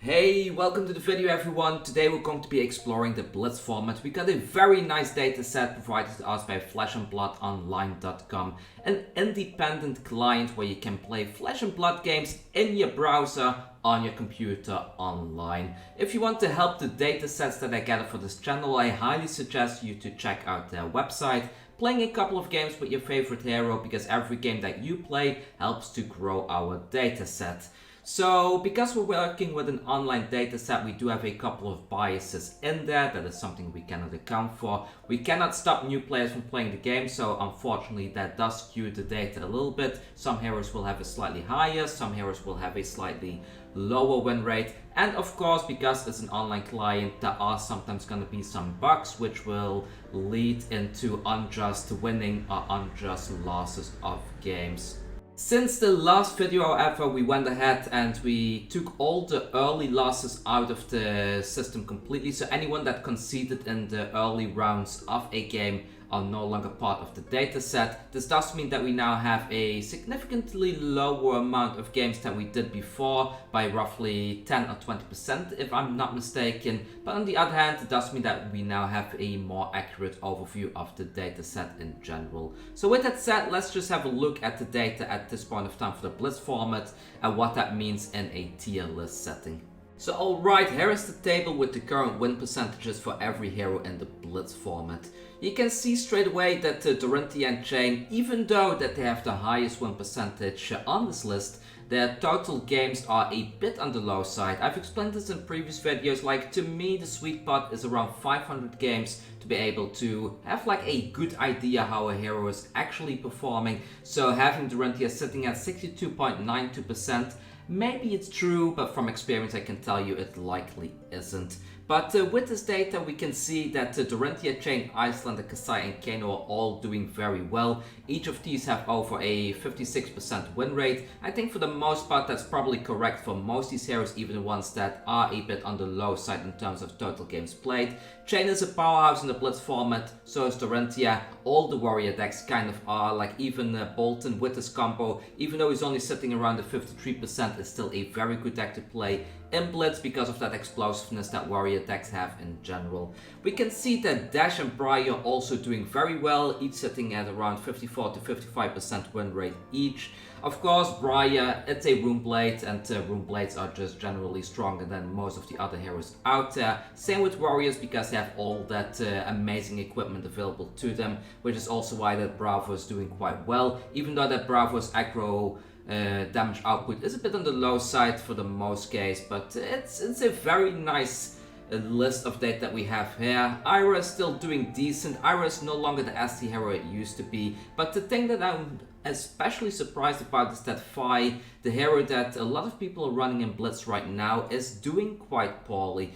Hey, welcome to the video everyone. Today we're going to be exploring the Blitz format. We got a very nice data set provided to us by fleshandbloodonline.com, an independent client where you can play Flesh and Blood games in your browser on your computer online. If you want to help the data sets that I gather for this channel, I highly suggest you to check out their website, playing a couple of games with your favorite hero, because every game that you play helps to grow our data set. So, because we're working with an online data set, we do have a couple of biases in there. That is something we cannot account for. We cannot stop new players from playing the game, so unfortunately that does skew the data a little bit. Some heroes will have a slightly higher, some heroes will have a slightly lower win rate. And of course, because it's an online client, there are sometimes going to be some bugs which will lead into unjust winning or unjust losses of games. Since the last video, however, we went ahead and we took all the early losses out of the system completely. So anyone that conceded in the early rounds of a game are no longer part of the data set. This does mean that we now have a significantly lower amount of games than we did before, by roughly 10 or 20% if I'm not mistaken. But on the other hand, it does mean that we now have a more accurate overview of the data set in general. So with that said, let's just have a look at the data at this point of time for the Blitz format and what that means in a tier list setting. So alright, here is the table with the current win percentages for every hero in the Blitz format. You can see straight away that Dorinthea and Chane, even though that they have the highest win percentage on this list, their total games are a bit on the low side. I've explained this in previous videos, like to me the sweet spot is around 500 games to be able to have like a good idea how a hero is actually performing. So having Dorinthea sitting at 62.92%, maybe it's true, but from experience I can tell you it likely isn't. But with this data we can see that Dorinthea, Chane, Iyslander, Kassai and Kano are all doing very well. Each of these have over a 56% win rate. I think for the most part that's probably correct for most of these heroes, even the ones that are a bit on the low side in terms of total games played. Chane is a powerhouse in the Blitz format, so is Dorinthea. All the warrior decks kind of are, like even Bolton with his combo, even though he's only sitting around the 53%, is still a very good deck to play in Blitz because of that explosiveness that warrior decks have in general. We can see that Dash and Briar are also doing very well, each sitting at around 54 to 55% win rate each. Of course, Briar, it's a Rune Blade, and Rune Blades are just generally stronger than most of the other heroes out there. Same with Warriors, because they have all that amazing equipment available to them, which is also why that Bravo is doing quite well, even though that Bravo's aggro damage output is a bit on the low side for the most case, but it's a very nice list of data that we have here. Ira is still doing decent. Ira is no longer the SD hero it used to be, but the thing that I'm especially surprised about is that Fi, the hero that a lot of people are running in Blitz right now, is doing quite poorly.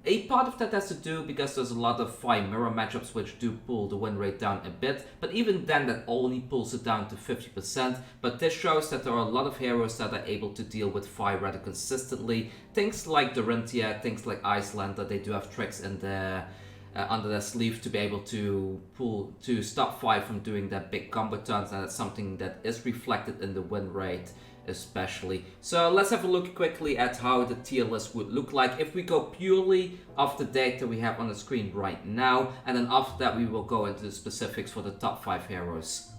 A part of that has to do because there's a lot of Fi mirror matchups which do pull the win rate down a bit, but even then that only pulls it down to 50%. But this shows that there are a lot of heroes that are able to deal with Fi rather consistently. Things like Dorinthea, things like Iyslander, they do have tricks in their under their sleeve to be able to stop Fi from doing their big combo turns, and that's something that is reflected in the win rate especially. So let's have a look quickly at how the tier list would look like if we go purely off the data we have on the screen right now, and then after that we will go into the specifics for the top 5 heroes.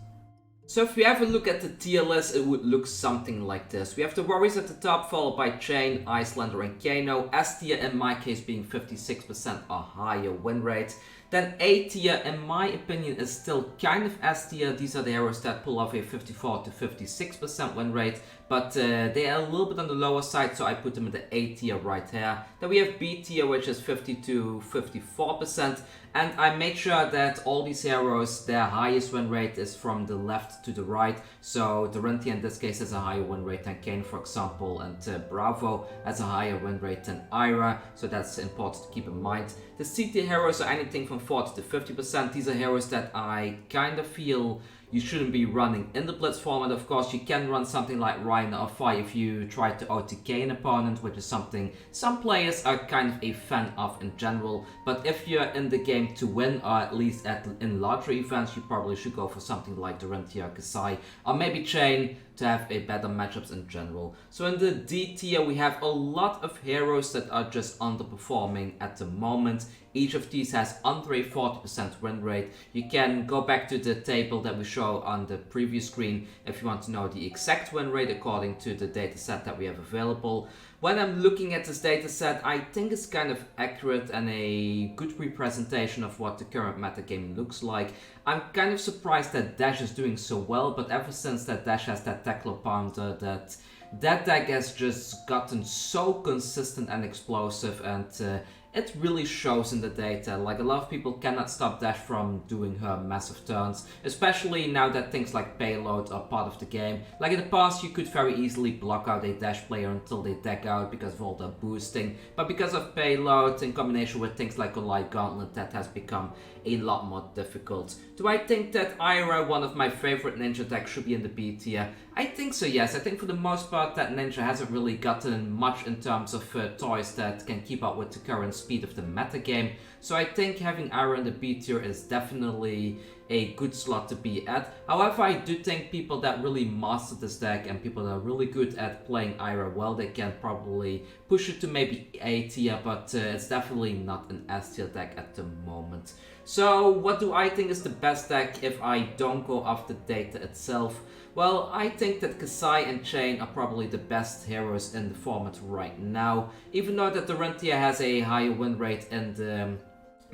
So if we have a look at the tier list, it would look something like this. We have the Warriors at the top, followed by Chane, Iyslander and Kano. S tier in my case being 56% or higher win rate. Then A tier, in my opinion, is still kind of S tier. These are the heroes that pull off a 54 to 56% win rate, but they are a little bit on the lower side, so I put them in the A tier right here. Then we have B tier, which is 50 to 54%, and I made sure that all these heroes, their highest win rate is from the left to the right. So Dorinthea in this case has a higher win rate than Kane, for example, and Bravo has a higher win rate than Ira, so that's important to keep in mind. The C tier heroes are anything from 40 to 50%. These are heroes that I kind of feel you shouldn't be running in the Blitz format. Of course, you can run something like Rhino or Fi if you try to OTK an opponent, which is something some players are kind of a fan of in general. But if you're in the game to win, or at least in larger events, you probably should go for something like Dorinthea, Kassai, or maybe Chane. to have a better matchups in general. So in the D tier we have a lot of heroes that are just underperforming at the moment. Each of these has under a 40% win rate. You can go back to the table that we show on the previous screen if you want to know the exact win rate according to the data set that we have available. When I'm looking at this data set, I think it's kind of accurate and a good representation of what the current metagame looks like. I'm kind of surprised that Dash is doing so well, but ever since that Dash has that tackler pounder, that deck has just gotten so consistent and explosive, and it really shows in the data. Like, a lot of people cannot stop Dash from doing her massive turns, especially now that things like payload are part of the game. Like in the past, you could very easily block out a Dash player until they deck out because of all the boosting, but because of payload in combination with things like a light gauntlet, that has become a lot more difficult. Do I think that Ira, one of my favorite ninja decks, should be in the B tier? I think so, yes. I think for the most part that ninja hasn't really gotten much in terms of toys that can keep up with the current speed of the metagame. So I think having Ira in the B tier is definitely a good slot to be at. However, I do think people that really master this deck and people that are really good at playing Ira well, they can probably push it to maybe A tier, but it's definitely not an S tier deck at the moment. So what do I think is the best deck if I don't go off the data itself? Well, I think that Kassai and Chane are probably the best heroes in the format right now. Even though that Dorinthea has a higher win rate in the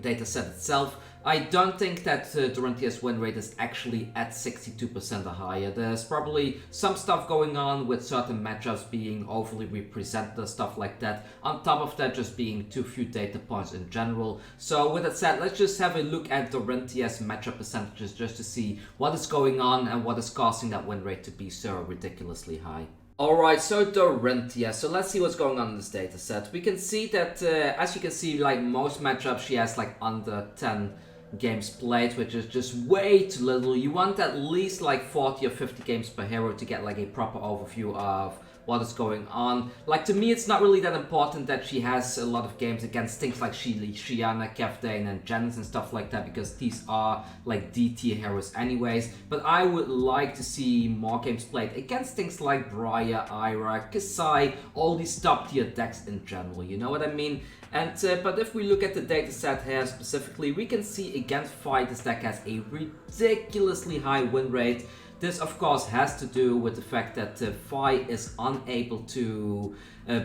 data set itself, I don't think that Dorinthea's win rate is actually at 62% or higher. There's probably some stuff going on with certain matchups being overly represented, stuff like that. On top of that, just being too few data points in general. So with that said, let's just have a look at Dorinthea's matchup percentages just to see what is going on and what is causing that win rate to be so ridiculously high. Alright, so Dorinthea, so let's see what's going on in this data set. We can see that, as you can see, like most matchups, she has like under 10 games played, which is just way too little. You want at least like 40 or 50 games per hero to get like a proper overview of what is going on. Like, to me, it's not really that important that she has a lot of games against things like Shiana, Kefdane, and Janice and stuff like that, because these are like D tier heroes anyways. But I would like to see more games played against things like Briar, Ira, Kassai, all these top tier decks in general, you know what I mean? And but if we look at the data set here specifically, we can see against Fi, this deck has a ridiculously high win rate. This, of course, has to do with the fact that Fi is unable to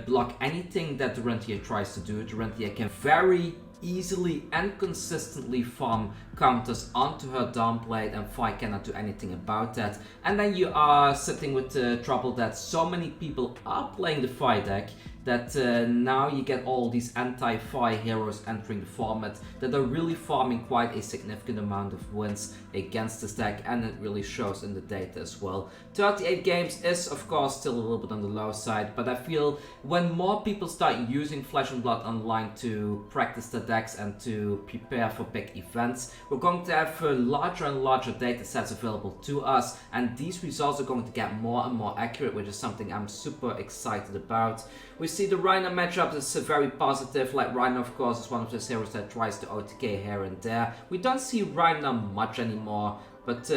block anything that Dorinthea tries to do. Dorinthea can very easily and consistently farm counters onto her downplate, and Fi cannot do anything about that. And then you are sitting with the trouble that so many people are playing the Fi deck that now you get all these anti-Fi heroes entering the format that are really farming quite a significant amount of wins against this deck, and it really shows in the data as well. 38 games is of course still a little bit on the low side, but I feel when more people start using Flesh and Blood Online to practice the decks and to prepare for big events, we're going to have larger and larger data sets available to us, and these results are going to get more and more accurate, which is something I'm super excited about. We see the Reiner matchup is very positive. Like, Reiner, of course, is one of those heroes that tries to OTK here and there. We don't see Reiner much anymore, but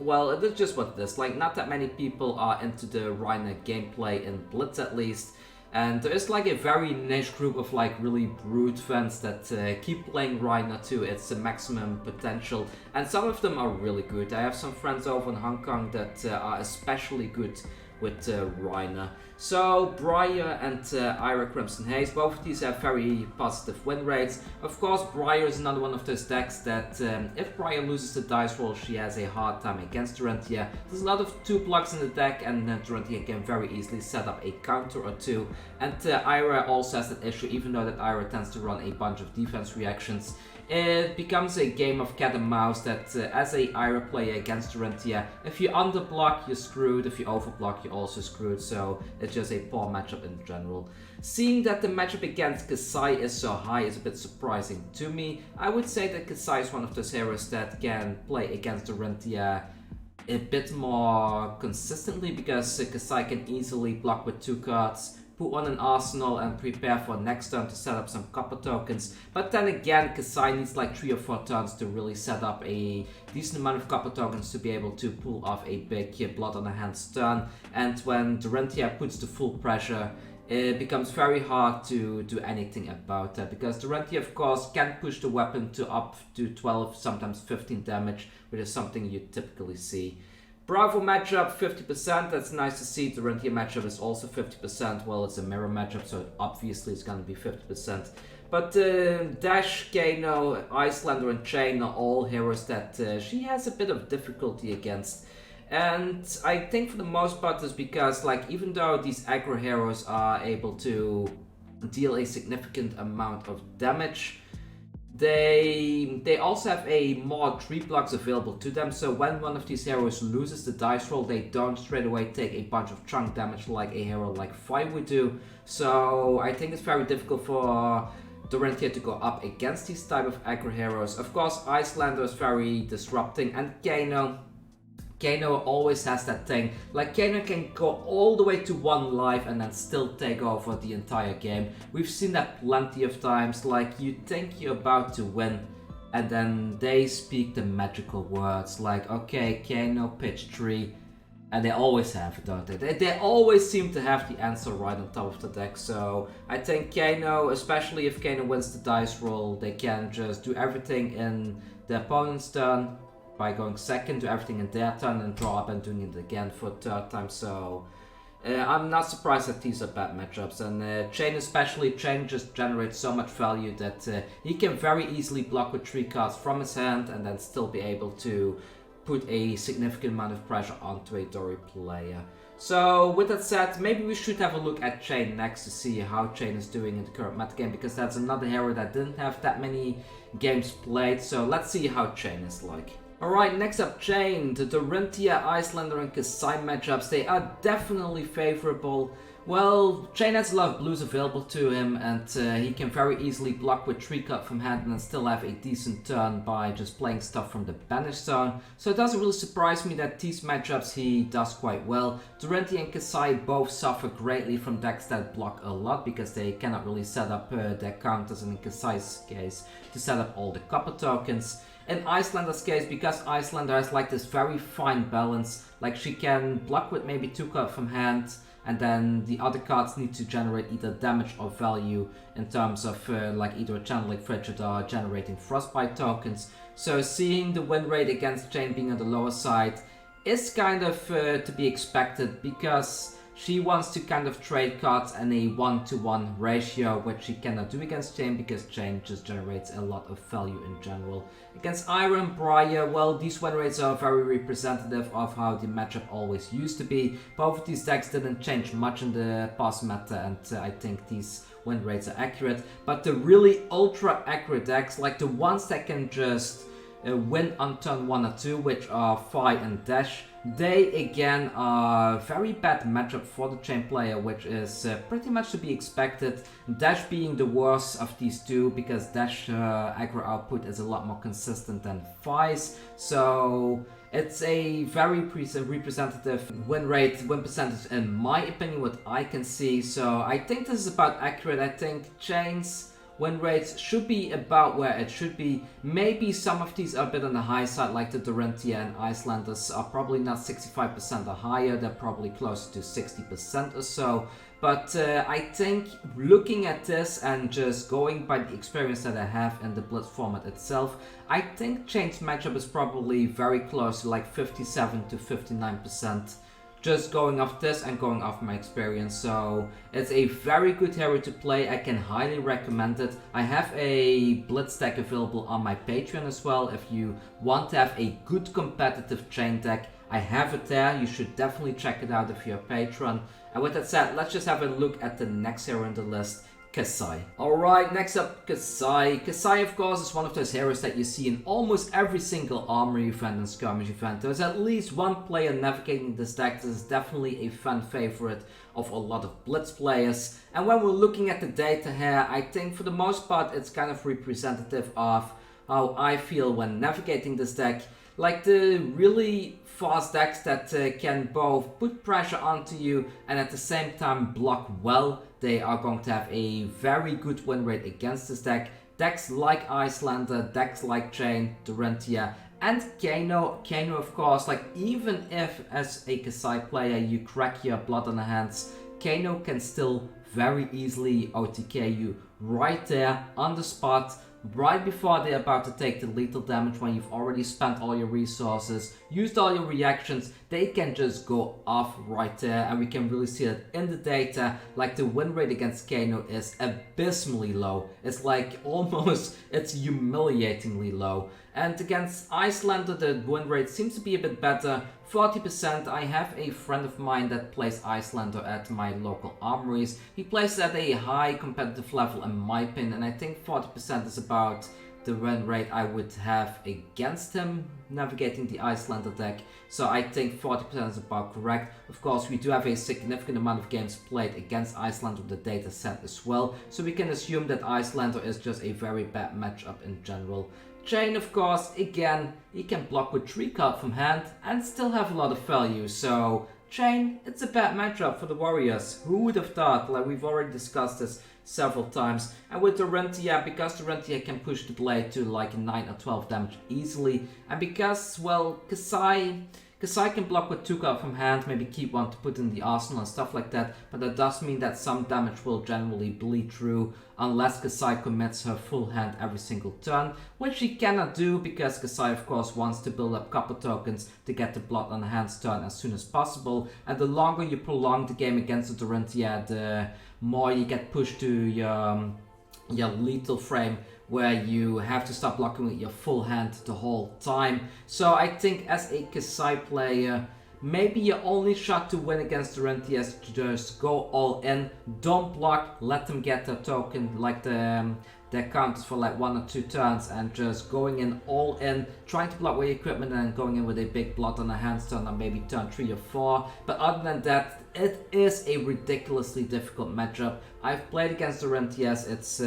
well, it is just what it is. Like, not that many people are into the Reiner gameplay in Blitz, at least. And there is like a very niche group of like really brute fans that keep playing Reiner to its maximum potential, and some of them are really good. I have some friends over in Hong Kong that are especially good with Reiner. So Briar and Ira Crimson Haze, both of these have very positive win rates. Of course, Briar is another one of those decks that if Briar loses the dice roll, she has a hard time against Dorinthea. There's a lot of 2 blocks in the deck, and then Dorinthea can very easily set up a counter or 2. And Ira also has that issue, even though that Ira tends to run a bunch of defense reactions. It becomes a game of cat and mouse that as a Ira player against Dorinthea, if you underblock, you're screwed. If you overblock, you're also screwed. So it's just a poor matchup in general. Seeing that the matchup against Kassai is so high is a bit surprising to me. I would say that Kassai is one of those heroes that can play against Dorinthea a bit more consistently, because Kassai can easily block with 2 cards, put on an arsenal and prepare for next turn to set up some copper tokens. But then again, Kassai needs like 3 or 4 turns to really set up a decent amount of copper tokens to be able to pull off a big blood on the hands turn. And when Dorinthea puts the full pressure, it becomes very hard to do anything about that, because Dorinthea of course can push the weapon to up to 12, sometimes 15 damage, which is something you typically see. Bravo matchup 50%, that's nice to see. Dorinthea matchup is also 50%. Well, it's a mirror matchup, so obviously it's going to be 50%. But Dash, Kano, Iyslander and Chane are all heroes that she has a bit of difficulty against. And I think for the most part is because, like, even though these aggro heroes are able to deal a significant amount of damage, they also have a more 3 blocks available to them, so when one of these heroes loses the dice roll, they don't straight away take a bunch of chunk damage like a hero like Fi would do. So I think it's very difficult for Dorinthea to go up against these type of aggro heroes. Of course, Iyslander is very disrupting, and Kano always has that thing, like Kano can go all the way to 1 life and then still take over the entire game. We've seen that plenty of times, like you think you're about to win and then they speak the magical words like, okay, Kano pitch 3, and they always have it, don't they? They always seem to have the answer right on top of the deck. So I think Kano, especially if Kano wins the dice roll, they can just do everything in the opponent's turn by going second, do everything in their turn and draw up and doing it again for 3rd time. So I'm not surprised that these are bad matchups. And Chane especially, Chane just generates so much value that he can very easily block with 3 cards from his hand and then still be able to put a significant amount of pressure onto a Dori player. So with that said, maybe we should have a look at Chane next to see how Chane is doing in the current metagame, because that's another hero that didn't have that many games played. So let's see how Chane is like. Alright, next up Chane. The Dorinthea, Iyslander and Kassai matchups, they are definitely favorable. Well, Chane has a lot of blues available to him, and he can very easily block with 3 cut from hand and then still have a decent turn by just playing stuff from the banish zone. So it doesn't really surprise me that these matchups he does quite well. Dorinthea and Kassai both suffer greatly from decks that block a lot, because they cannot really set up their counters, and in Kassai's case, to set up all the copper tokens. In Iyslander's case, because Iyslander has like this very fine balance, like she can block with maybe 2 cards from hand, and then the other cards need to generate either damage or value in terms of like either a channel like Frigid or generating Frostbite tokens. So seeing the win rate against Chane being on the lower side is kind of to be expected, because she wants to kind of trade cards in a 1-to-1 ratio, which she cannot do against Chane because Chane just generates a lot of value in general. Against Ira and Briar, well, these win rates are very representative of how the matchup always used to be. Both of these decks didn't change much in the past meta, and I think these win rates are accurate. But the really ultra accurate decks, like the ones that can just win on turn 1 or 2, which are Fi and Dash, they again are very bad matchup for the Chane player, which is pretty much to be expected. Dash being the worst of these two, because Dash aggro output is a lot more consistent than Fi's. So it's a very representative win percentage in my opinion, what I can see. So I think this is about accurate. I think Chane's win rates should be about where it should be. Maybe some of these are a bit on the high side, like the Dorinthea and Iyslanders are probably not 65% or higher, they're probably closer to 60% or so. But I think looking at this and just going by the experience that I have in the Blitz format itself, I think Chane's matchup is probably very close to like 57 to 59%. Just going off this and going off my experience. So it's a very good hero to play. I can highly recommend it. I have a Blitz deck available on my Patreon as well. If you want to have a good competitive Chane deck, I have it there. You should definitely check it out if you're a patron. And with that said, let's just have a look at the next hero in the list, Kassai. Alright, next up, Kassai. Kassai, of course, is one of those heroes that you see in almost every single armory event and skirmish event. There's at least one player navigating this deck. This is definitely a fan favorite of a lot of Blitz players. And when we're looking at the data here, I think for the most part it's kind of representative of how I feel when navigating this deck. Like the really fast decks that can both put pressure onto you and at the same time block well. they are going to have a very good win rate against this deck. Decks like Iyslander, decks like Chane, Dorinthea, and Kano. Kano, of course, like even if as a Kassai player you crack your blood on the hands, Kano can still very easily OTK you right there on the spot, right before they're about to take the lethal damage, when you've already spent all your resources, used all your reactions. They can just go off right there, and we can really see that in the data. Like, the win rate against Kano is abysmally low. It's like almost, it's humiliatingly low. And against Iyslander, the win rate seems to be a bit better, 40%. I have a friend of mine that plays Iyslander at my local armories. He plays at a high competitive level in my opinion, and I think 40% is about the win rate I would have against him navigating the Iyslander deck. So I think 40% is about correct. Of course, we do have a significant amount of games played against Iyslander with the data set as well, so we can assume that Iyslander is just a very bad matchup in general. Chane, of course, again, he can block with 3 cards from hand and still have a lot of value. So Chane, it's a bad matchup for the Warriors. Who would have thought? Like, we've already discussed this several times. And with Dorinthea, because Dorinthea can push the blade to like 9 or 12 damage easily, and because, well, Kassai can block with 2 cards from hand, maybe keep one to put in the arsenal and stuff like that, but that does mean that some damage will generally bleed through unless Kassai commits her full hand every single turn, which she cannot do because Kassai, of course, wants to build up copper tokens to get the blood on the hand's turn as soon as possible. And the longer you prolong the game against the Dorinthea, the more you get pushed to your lethal frame, where you have to stop blocking with your full hand the whole time. So I think as a Kassai player, maybe your only shot to win against Dorinthea is to just go all in, don't block, let them get their token, like their counters for like 1 or 2 turns, and just going in all in, trying to block with your equipment and then going in with a big blood on the hands turn on maybe turn 3 or 4. But other than that, it is a ridiculously difficult matchup. I've played against Dorintheas, it's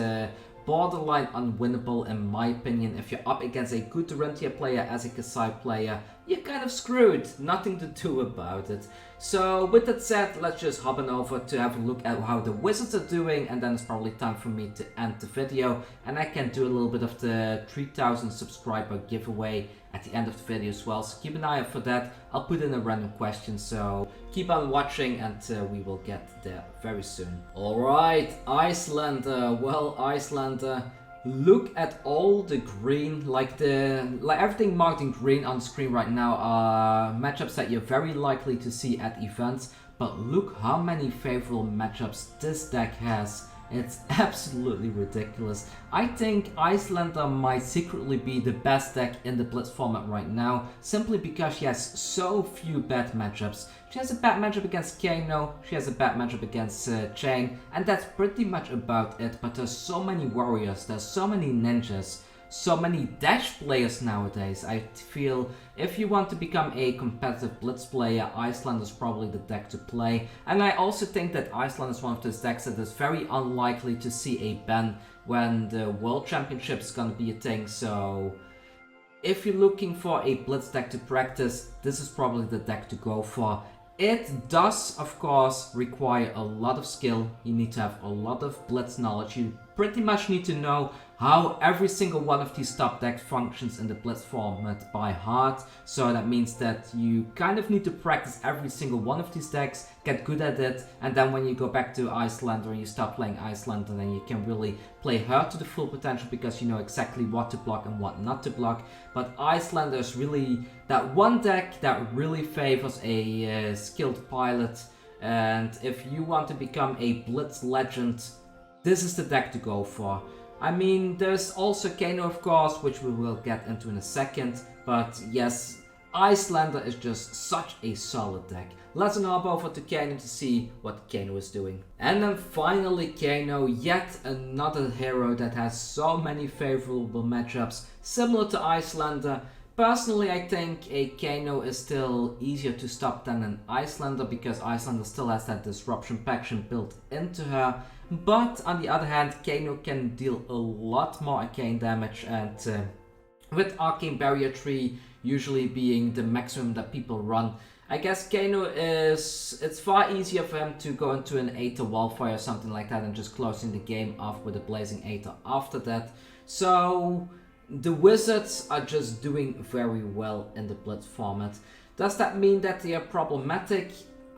borderline unwinnable in my opinion. If you're up against a good Dorinthea player as a Kassai player, you're kind of screwed. Nothing to do about it. So with that said, let's just hop on over to have a look at how the Wizards are doing, and then it's probably time for me to end the video, and I can do a little bit of the 3000 subscriber giveaway at the end of the video as well, so keep an eye out for that. I'll put in a random question, so keep on watching and we will get there very soon. Alright, Iyslander. Well, Iyslander, look at all the green, like everything marked in green on screen right now are matchups that you're very likely to see at events, but look how many favorable matchups this deck has. It's absolutely ridiculous. I think Iyslander might secretly be the best deck in the Blitz format right now, simply because she has so few bad matchups. She has a bad matchup against Kano, she has a bad matchup against Chane, and that's pretty much about it. But there's so many warriors, there's so many ninjas, so many dash players nowadays. I feel if you want to become a competitive Blitz player, Iyslander is probably the deck to play. And I also think that Iyslander is one of those decks that is very unlikely to see a ban when the World Championship is gonna be a thing. So if you're looking for a Blitz deck to practice, this is probably the deck to go for. It does, of course, require a lot of skill. You need to have a lot of Blitz knowledge. You pretty much need to know how every single one of these top decks functions in the Blitz format by heart. So that means that you kind of need to practice every single one of these decks, get good at it, and then when you go back to Iyslander and you start playing Iyslander, then you can really play her to the full potential because you know exactly what to block and what not to block. But Iyslander is really that one deck that really favors a skilled pilot, and if you want to become a Blitz legend, this is the deck to go for. I mean, there's also Kano, of course, which we will get into in a second, but yes, Iyslander is just such a solid deck. Let's hop over to Kano to see what Kano is doing. And then finally Kano, yet another hero that has so many favorable matchups, similar to Iyslander. Personally, I think a Kano is still easier to stop than an Iyslander because Iyslander still has that disruption paction built into her. But on the other hand, Kano can deal a lot more arcane damage, and with Arcane Barrier 3 usually being the maximum that people run, I guess Kano it's far easier for him to go into an Aether Wildfire or something like that and just closing the game off with a Blazing Aether after that. So the Wizards are just doing very well in the Blitz format. Does that mean that they are problematic?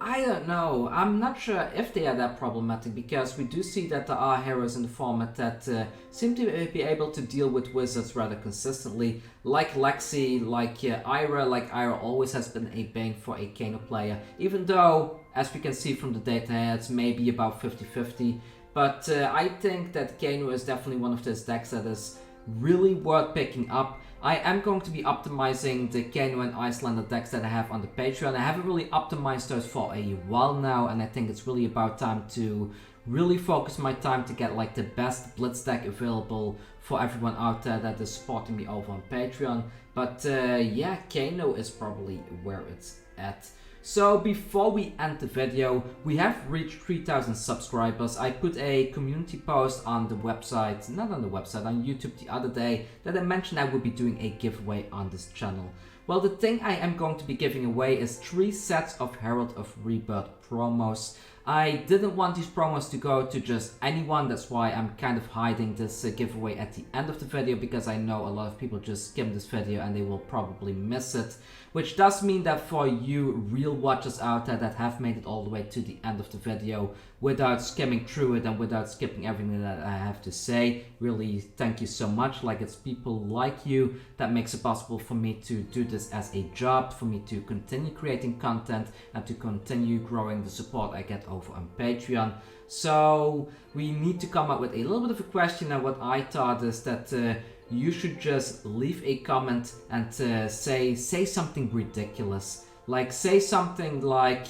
I don't know. I'm not sure if they are that problematic, because we do see that there are heroes in the format that seem to be able to deal with Wizards rather consistently, like Lexi, like Ira. Like Ira always has been a bane for a Kano player, even though, as we can see from the data here, it's maybe about 50-50. But I think that Kano is definitely one of those decks that is really worth picking up. I am going to be optimizing the Kano and Iyslander decks that I have on the Patreon. I haven't really optimized those for a while now, and I think it's really about time to really focus my time to get like the best Blitz deck available for everyone out there that is supporting me over on Patreon. But yeah, Kano is probably where it's at. So before we end the video, we have reached 3,000 subscribers. I put a community post on the website, not on the website, on YouTube the other day, that I mentioned I would be doing a giveaway on this channel. Well, the thing I am going to be giving away is 3 sets of Herald of Rebirth promos. I didn't want these promos to go to just anyone, that's why I'm kind of hiding this giveaway at the end of the video, because I know a lot of people just skim this video and they will probably miss it. Which does mean that for you real watchers out there that have made it all the way to the end of the video without skimming through it and without skipping everything that I have to say, really thank you so much. Like, it's people like you that makes it possible for me to do this as a job, for me to continue creating content and to continue growing the support I get over on Patreon. So we need to come up with a little bit of a question, and what I thought is that you should just leave a comment and say something ridiculous. Like, say something like,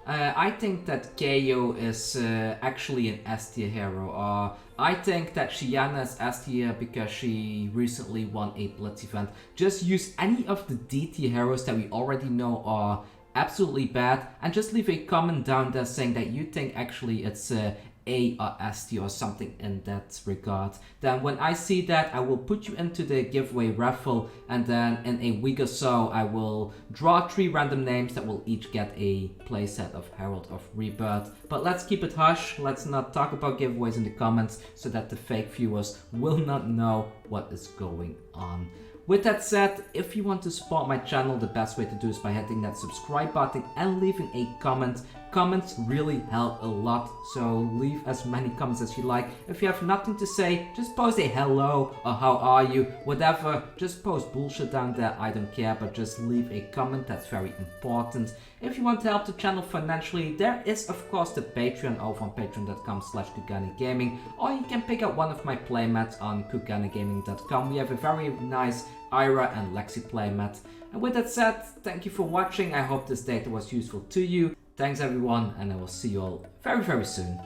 I think that KO is actually an S tier hero, or I think that Shiana is S tier because she recently won a Blitz event. Just use any of the D tier heroes that we already know are absolutely bad, and just leave a comment down there saying that you think actually it's A or S tier or something in that regard. Then when I see that, I will put you into the giveaway raffle, and then in a week or so I will draw 3 random names that will each get a playset of Herald of Rebirth. But let's keep it hush, let's not talk about giveaways in the comments so that the fake viewers will not know what is going on. With that said, if you want to support my channel, the best way to do is by hitting that subscribe button and leaving a comment. Comments really help a lot, so leave as many comments as you like. If you have nothing to say, just post a hello or how are you, whatever. Just post bullshit down there, I don't care, but just leave a comment, that's very important. If you want to help the channel financially, there is of course the Patreon over on patreon.com/Kugane Gaming, or you can pick up one of my playmats on kuganegaming.com. We have a very nice Ira and Lexi playmat. And with that said, thank you for watching. I hope this data was useful to you. Thanks everyone, and I will see you all very, very soon.